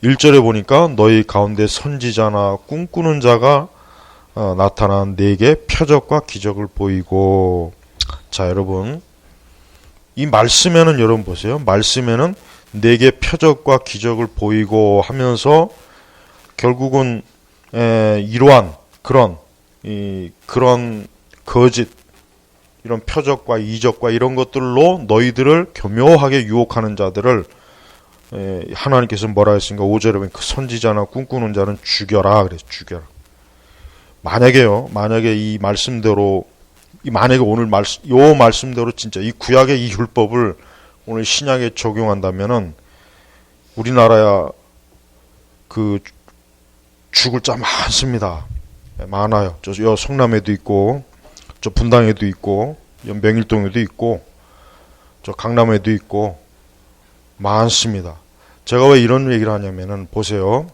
1절에 보니까 너희 가운데 선지자나 꿈꾸는 자가 나타난 네게 표적과 기적을 보이고. 자, 여러분, 이 말씀에는 여러분 보세요. 말씀에는 네게 표적과 기적을 보이고 하면서 결국은 이러한 그런 거짓, 이런 표적과 이적과 이런 것들로 너희들을 교묘하게 유혹하는 자들을 하나님께서 뭐라 했습니까? 5절에 보면 그 선지자나 꿈꾸는 자는 죽여라 그래서 죽여라. 만약에 이 말씀대로, 만약에 오늘 요 말씀대로 진짜 이 구약의 이 율법을 오늘 신약에 적용한다면은 우리나라야 그 죽을 자 많습니다. 많아요. 저 성남에도 있고, 저 분당에도 있고, 명일동에도 있고, 저 강남에도 있고 많습니다. 제가 왜 이런 얘기를 하냐면은 보세요.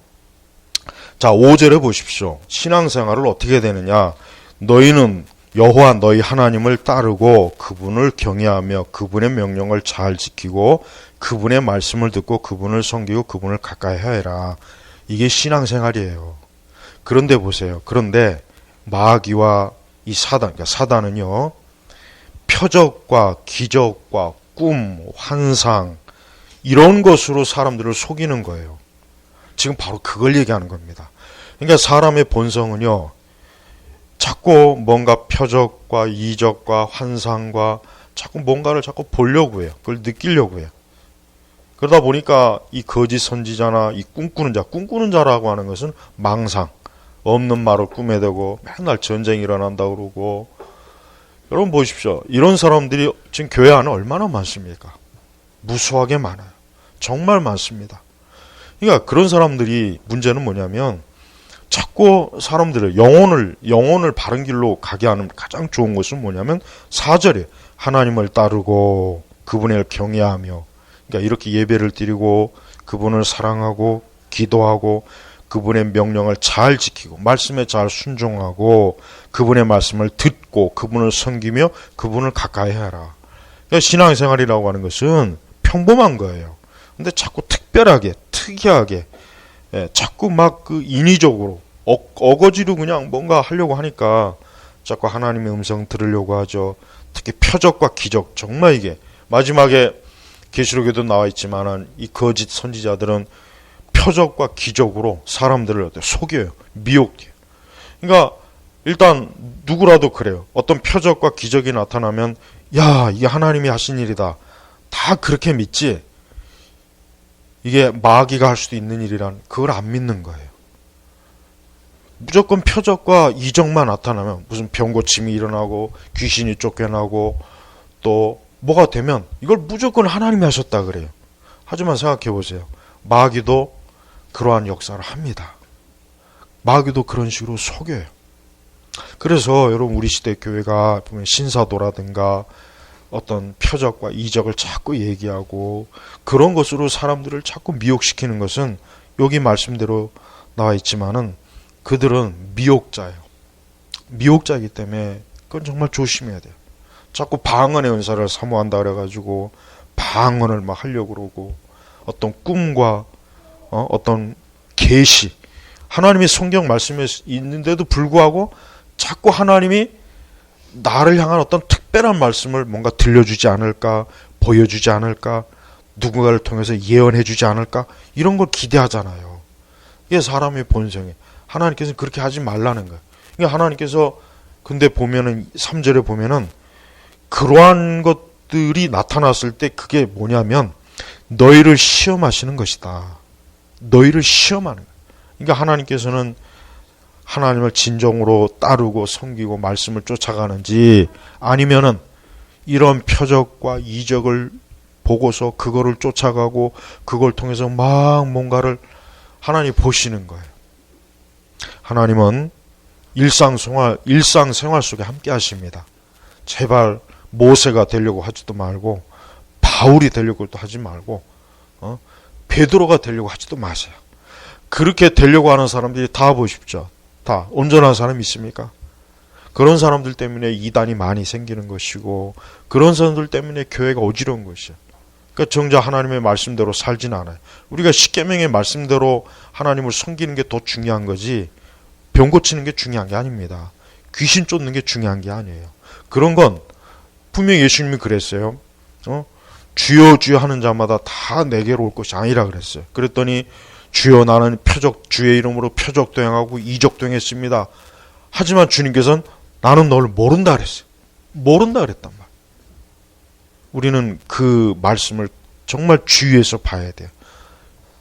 자, 5절에 보십시오. 신앙생활을 어떻게 되느냐? 너희는 여호와 너희 하나님을 따르고 그분을 경외하며 그분의 명령을 잘 지키고 그분의 말씀을 듣고 그분을 섬기고 그분을 가까이 하여라. 이게 신앙생활이에요. 그런데 보세요. 그런데 마귀와 이 사단, 그러니까 사단은요, 표적과 기적과 꿈, 환상 이런 것으로 사람들을 속이는 거예요. 지금 바로 그걸 얘기하는 겁니다. 그러니까 사람의 본성은요, 자꾸 뭔가 표적과 이적과 환상과 자꾸 뭔가를 자꾸 보려고 해요. 그걸 느끼려고 해요. 그러다 보니까 이 거짓 선지자나 이 꿈꾸는 자라고 하는 것은 망상, 없는 말을 꿈에 대고 맨날 전쟁이 일어난다고 그러고. 여러분 보십시오. 이런 사람들이 지금 교회 안에 얼마나 많습니까? 무수하게 많아요. 정말 많습니다. 그러니까 그런 사람들이 문제는 뭐냐면 자꾸 사람들을 영혼을 바른 길로 가게 하는 가장 좋은 것은 뭐냐면 4절에 하나님을 따르고 그분을 경외하며, 그러니까 이렇게 예배를 드리고 그분을 사랑하고 기도하고 그분의 명령을 잘 지키고 말씀에 잘 순종하고 그분의 말씀을 듣고 그분을 섬기며 그분을 가까이 해라. 그러니까 신앙생활이라고 하는 것은 평범한 거예요. 근데 자꾸 특별하게 특이하게 자꾸 막 그 인위적으로 어거지로 그냥 뭔가 하려고 하니까 자꾸 하나님의 음성 들으려고 하죠. 특히 표적과 기적, 정말 이게 마지막에 계시록에도 나와 있지만은 이 거짓 선지자들은 표적과 기적으로 사람들을 속여요. 미혹해요. 그러니까 일단 누구라도 그래요. 어떤 표적과 기적이 나타나면 야, 이게 하나님이 하신 일이다. 다 그렇게 믿지. 이게 마귀가 할 수도 있는 일이란 그걸 안 믿는 거예요. 무조건 표적과 이적만 나타나면 무슨 병고침이 일어나고 귀신이 쫓겨나고 또 뭐가 되면 이걸 무조건 하나님이 하셨다 그래요. 하지만 생각해 보세요. 마귀도 그러한 역사를 합니다. 마귀도 그런 식으로 속여요. 그래서 여러분 우리 시대 교회가 보면 신사도라든가 어떤 표적과 이적을 자꾸 얘기하고 그런 것으로 사람들을 자꾸 미혹시키는 것은 여기 말씀대로 나와 있지만은 그들은 미혹자예요. 미혹자이기 때문에 그건 정말 조심해야 돼요. 자꾸 방언의 은사를 사모한다 그래가지고 방언을 막 하려고 그러고 어떤 꿈과 어떤 계시, 하나님의 성경 말씀에 있는데도 불구하고 자꾸 하나님이 나를 향한 어떤 특별한 말씀을 뭔가 들려주지 않을까, 보여주지 않을까, 누군가를 통해서 예언해주지 않을까, 이런 걸 기대하잖아요. 이게 사람의 본성이에요. 하나님께서는 그렇게 하지 말라는 거예요. 그러니까 하나님께서 근데 보면은 3절에 보면은 그러한 것들이 나타났을 때 그게 뭐냐면 너희를 시험하시는 것이다. 너희를 시험하는 거예요. 그러니까 하나님께서는 하나님을 진정으로 따르고 섬기고 말씀을 쫓아가는지 아니면은 이런 표적과 이적을 보고서 그거를 쫓아가고 그걸 통해서 막 뭔가를 하나님이 보시는 거예요. 하나님은 일상생활 속에 함께 하십니다. 제발 모세가 되려고 하지도 말고 바울이 되려고도 하지 말고 베드로가 되려고 하지도 마세요. 그렇게 되려고 하는 사람들이 다 보십시오. 다 온전한 사람이 있습니까? 그런 사람들 때문에 이단이 많이 생기는 것이고 그런 사람들 때문에 교회가 어지러운 것이에요. 그러니까 정작 하나님의 말씀대로 살지는 않아요. 우리가 십계명의 말씀대로 하나님을 섬기는 게 더 중요한 거지 병 고치는 게 중요한 게 아닙니다. 귀신 쫓는 게 중요한 게 아니에요. 그런 건 분명히 예수님이 그랬어요. 주여 주여 하는 자마다 다 내게로 올 것이 아니라 그랬어요. 그랬더니 주여 나는 주의 이름으로 표적도 행하고 이적도 행했습니다. 하지만 주님께서는 나는 너를 모른다 그랬어요. 모른다 그랬단 말이에요. 우리는 그 말씀을 정말 주의해서 봐야 돼요.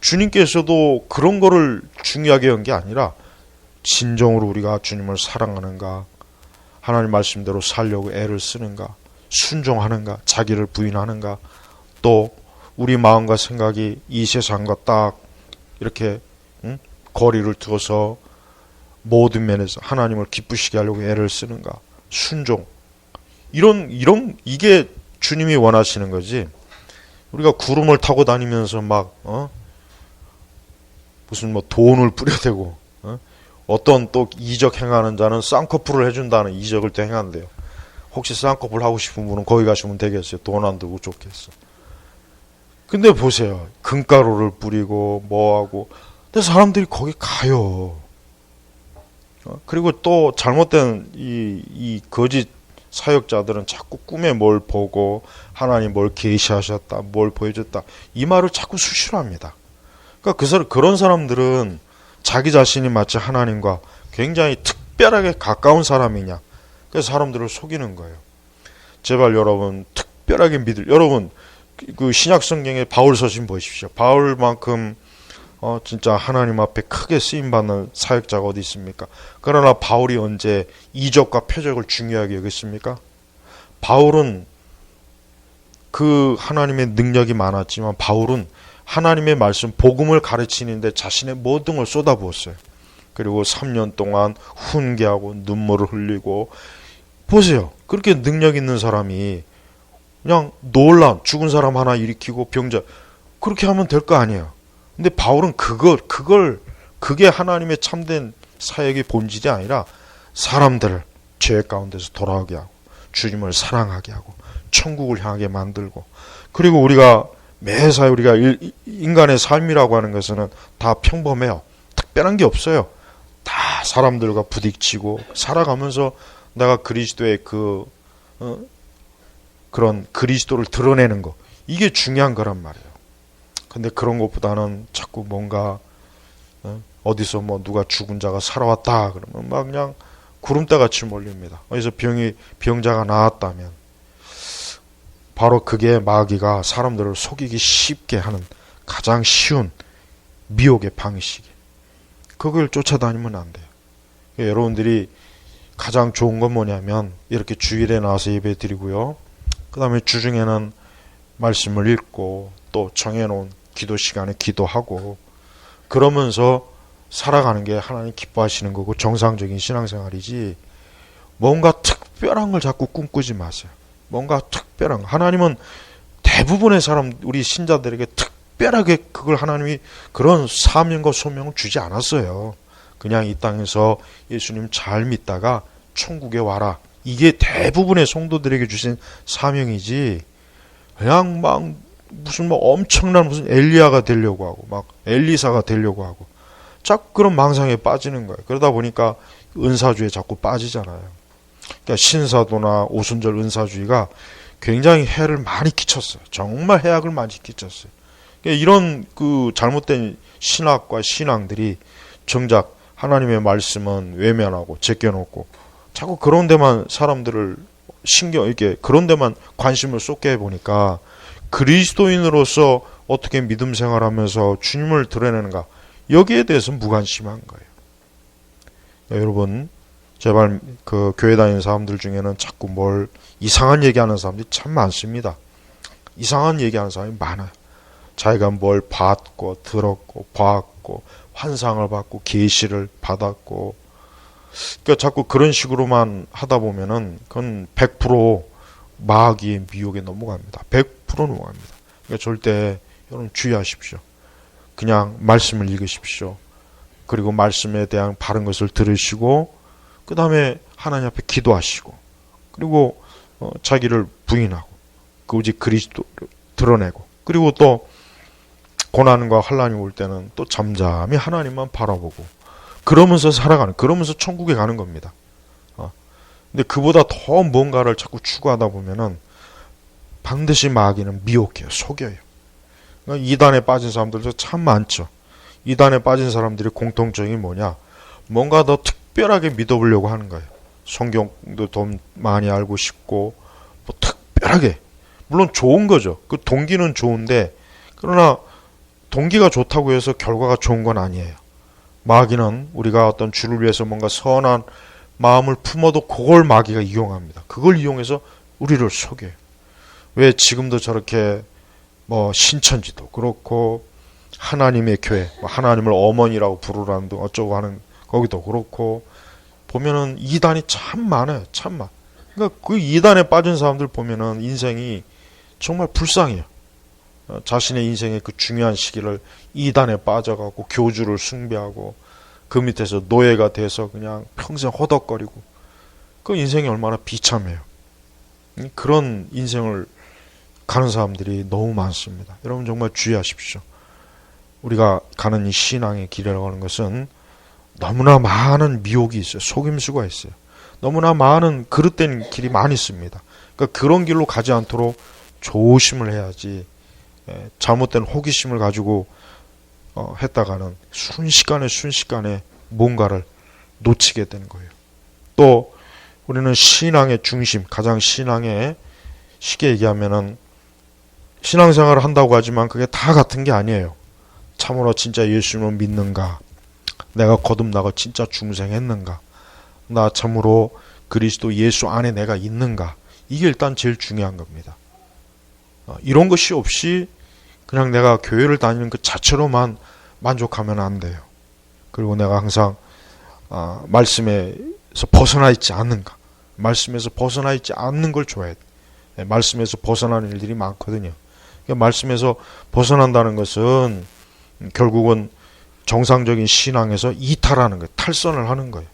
주님께서도 그런 거를 중요하게 한 게 아니라 진정으로 우리가 주님을 사랑하는가, 하나님 말씀대로 살려고 애를 쓰는가, 순종하는가, 자기를 부인하는가, 또 우리 마음과 생각이 이 세상과 딱 이렇게 거리를 두어서 모든 면에서 하나님을 기쁘시게 하려고 애를 쓰는가, 순종, 이게 주님이 원하시는 거지. 우리가 구름을 타고 다니면서 막 무슨 뭐 돈을 뿌려대고 어떤 또 이적 행하는 자는 쌍꺼풀을 해준다는 이적을 또 행한대요. 혹시 쌍꺼풀 하고 싶은 분은 거기 가시면 되겠어요. 돈 안 들고 좋겠어. 근데 보세요. 금가루를 뿌리고 뭐하고, 근데 사람들이 거기 가요. 그리고 또 잘못된 이 거짓 사역자들은 자꾸 꿈에 뭘 보고 하나님 뭘 계시하셨다, 뭘 보여줬다, 이 말을 자꾸 수시로 합니다. 그러니까 그런 사람들은 자기 자신이 마치 하나님과 굉장히 특별하게 가까운 사람이냐, 그래서 사람들을 속이는 거예요. 제발 여러분 특별하게 여러분 그 신약 성경의 바울 서신 보십시오. 바울만큼 진짜 하나님 앞에 크게 쓰임받는 사역자가 어디 있습니까? 그러나 바울이 언제 이적과 표적을 중요하게 여겼습니까? 바울은 그 하나님의 능력이 많았지만 바울은 하나님의 말씀, 복음을 가르치는데 자신의 모든 걸 쏟아부었어요. 그리고 3년 동안 훈계하고 눈물을 흘리고, 보세요. 그렇게 능력 있는 사람이 그냥 놀란 죽은 사람 하나 일으키고 병자, 그렇게 하면 될 거 아니에요. 근데 바울은 그게 하나님의 참된 사역의 본질이 아니라 사람들을 죄 가운데서 돌아오게 하고 주님을 사랑하게 하고 천국을 향하게 만들고, 그리고 우리가 매사에 우리가 인간의 삶이라고 하는 것은 다 평범해요. 특별한 게 없어요. 다 사람들과 부딪히고 살아가면서 내가 그리스도의 그런 그리스도를 드러내는 거, 이게 중요한 거란 말이에요. 근데 그런 것보다는 자꾸 뭔가 어디서 뭐 누가 죽은 자가 살아왔다 그러면 막 그냥 구름대같이 몰립니다. 어디서 병자가 나았다면 바로 그게 마귀가 사람들을 속이기 쉽게 하는 가장 쉬운 미혹의 방식이에요. 그걸 쫓아다니면 안 돼요. 여러분들이 가장 좋은 건 뭐냐면 이렇게 주일에 나와서 예배 드리고요. 그 다음에 주중에는 말씀을 읽고 또 정해놓은 기도 시간에 기도하고 그러면서 살아가는 게 하나님 기뻐하시는 거고 정상적인 신앙생활이지, 뭔가 특별한 걸 자꾸 꿈꾸지 마세요. 뭔가 특별한 거. 하나님은 대부분의 사람, 우리 신자들에게 특별하게 그걸 하나님이 그런 사명과 소명을 주지 않았어요. 그냥 이 땅에서 예수님 잘 믿다가 천국에 와라, 이게 대부분의 성도들에게 주신 사명이지, 그냥 막 무슨 뭐 엄청난 무슨 엘리야가 되려고 하고 막 엘리사가 되려고 하고 자꾸 그런 망상에 빠지는 거예요. 그러다 보니까 은사주의에 자꾸 빠지잖아요. 그러니까 신사도나 오순절 은사주의가 굉장히 해를 많이 끼쳤어요. 정말 해악을 많이 끼쳤어요. 그러니까 이런 그 잘못된 신학과 신앙들이 정작 하나님의 말씀은 외면하고 제껴놓고 자꾸 그런 데만 사람들을 이렇게 그런 데만 관심을 쏟게 해보니까 그리스도인으로서 어떻게 믿음 생활하면서 주님을 드러내는가, 여기에 대해서 무관심한 거예요. 여러분 제발 그 교회 다니는 사람들 중에는 자꾸 뭘 이상한 얘기하는 사람들이 참 많습니다. 이상한 얘기하는 사람이 많아요. 자기가 뭘 봤고 들었고 봤고 환상을 받고 계시를 받았고, 그러니까 자꾸 그런 식으로만 하다 보면은 그건 100% 마귀의 미혹에 넘어갑니다. 100% 넘어갑니다. 그러니까 절대 여러분 주의하십시오. 그냥 말씀을 읽으십시오. 그리고 말씀에 대한 바른 것을 들으시고 그 다음에 하나님 앞에 기도하시고, 그리고 자기를 부인하고 그 오직 그리스도를 드러내고 그리고 또 고난과 환란이 올 때는 또 잠잠히 하나님만 바라보고 그러면서 살아가는, 그러면서 천국에 가는 겁니다. 근데 그보다 더 뭔가를 자꾸 추구하다 보면은 반드시 마귀는 미혹해요. 속여요. 그러니까 이단에 빠진 사람들도 참 많죠. 이단에 빠진 사람들의 공통점이 뭐냐? 뭔가 더 특별하게 믿어보려고 하는 거예요. 성경도 더 많이 알고 싶고 뭐 특별하게, 물론 좋은 거죠. 그 동기는 좋은데, 그러나 동기가 좋다고 해서 결과가 좋은 건 아니에요. 마귀는 우리가 어떤 주를 위해서 뭔가 선한 마음을 품어도 그걸 마귀가 이용합니다. 그걸 이용해서 우리를 속여요. 왜 지금도 저렇게 뭐 신천지도 그렇고 하나님의 교회, 하나님을 어머니라고 부르라는 등 어쩌고 하는 거기도 그렇고 보면은 이단이 참 많아요. 참 많아. 그러니까 그 이단에 빠진 사람들 보면은 인생이 정말 불쌍해요. 자신의 인생의 그 중요한 시기를 이단에 빠져가고 교주를 숭배하고 그 밑에서 노예가 돼서 그냥 평생 허덕거리고, 그 인생이 얼마나 비참해요. 그런 인생을 가는 사람들이 너무 많습니다. 여러분 정말 주의하십시오. 우리가 가는 이 신앙의 길이라고 하는 것은 너무나 많은 미혹이 있어요. 속임수가 있어요. 너무나 많은 그릇된 길이 많이 있습니다. 그러니까 그런 길로 가지 않도록 조심을 해야지, 잘못된 호기심을 가지고 했다가는 순식간에 뭔가를 놓치게 되는 거예요. 또 우리는 신앙의 중심, 가장 신앙의 쉽게 얘기하면은 신앙생활을 한다고 하지만 그게 다 같은 게 아니에요. 참으로 진짜 예수님을 믿는가? 내가 거듭나고 진짜 중생했는가? 나 참으로 그리스도 예수 안에 내가 있는가? 이게 일단 제일 중요한 겁니다. 이런 것이 없이 그냥 내가 교회를 다니는 그 자체로만 만족하면 안 돼요. 그리고 내가 항상 말씀에서 벗어나 있지 않는가? 말씀에서 벗어나 있지 않는 걸 좋아해요. 말씀에서 벗어나는 일들이 많거든요. 그러니까 말씀에서 벗어난다는 것은 결국은 정상적인 신앙에서 이탈하는 거예요. 탈선을 하는 거예요.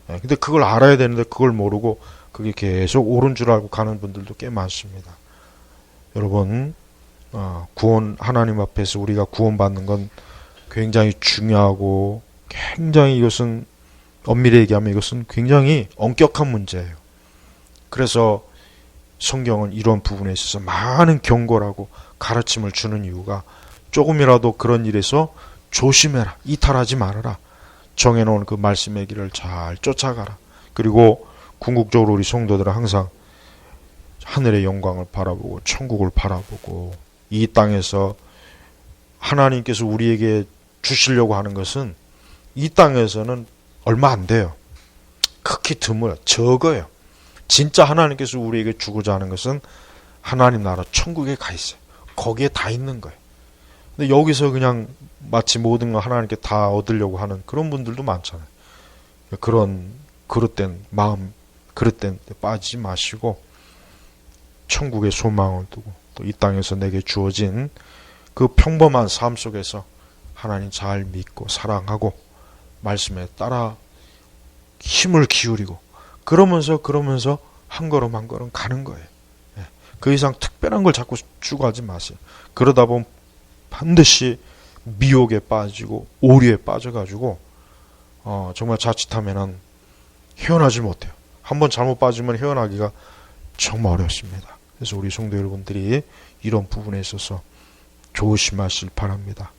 근데 그걸 알아야 되는데 그걸 모르고 그게 계속 옳은 줄 알고 가는 분들도 꽤 많습니다. 여러분, 구원, 하나님 앞에서 우리가 구원받는 건 굉장히 중요하고 굉장히 이것은 엄밀히 얘기하면 이것은 굉장히 엄격한 문제예요. 그래서 성경은 이런 부분에 있어서 많은 경고라고 가르침을 주는 이유가 조금이라도 그런 일에서 조심해라, 이탈하지 말아라, 정해놓은 그 말씀의 길을 잘 쫓아가라. 그리고 궁극적으로 우리 성도들은 항상 하늘의 영광을 바라보고 천국을 바라보고 이 땅에서 하나님께서 우리에게 주시려고 하는 것은 이 땅에서는 얼마 안 돼요. 극히 드물어요. 적어요. 진짜 하나님께서 우리에게 주고자 하는 것은 하나님 나라 천국에 가 있어요. 거기에 다 있는 거예요. 근데 여기서 그냥 마치 모든 걸 하나님께 다 얻으려고 하는 그런 분들도 많잖아요. 그런 그릇된 마음, 그릇된 데 빠지지 마시고 천국의 소망을 두고 또 이 땅에서 내게 주어진 그 평범한 삶 속에서 하나님 잘 믿고 사랑하고 말씀에 따라 힘을 기울이고 그러면서 한 걸음 한 걸음 가는 거예요. 그 이상 특별한 걸 자꾸 추구하지 마세요. 그러다 보면 반드시 미혹에 빠지고 오류에 빠져가지고 정말 자칫하면은 헤어나지 못해요. 한번 잘못 빠지면 헤어나기가 정말 어렵습니다. 그래서 우리 성도 여러분들이 이런 부분에 있어서 조심하실 바랍니다.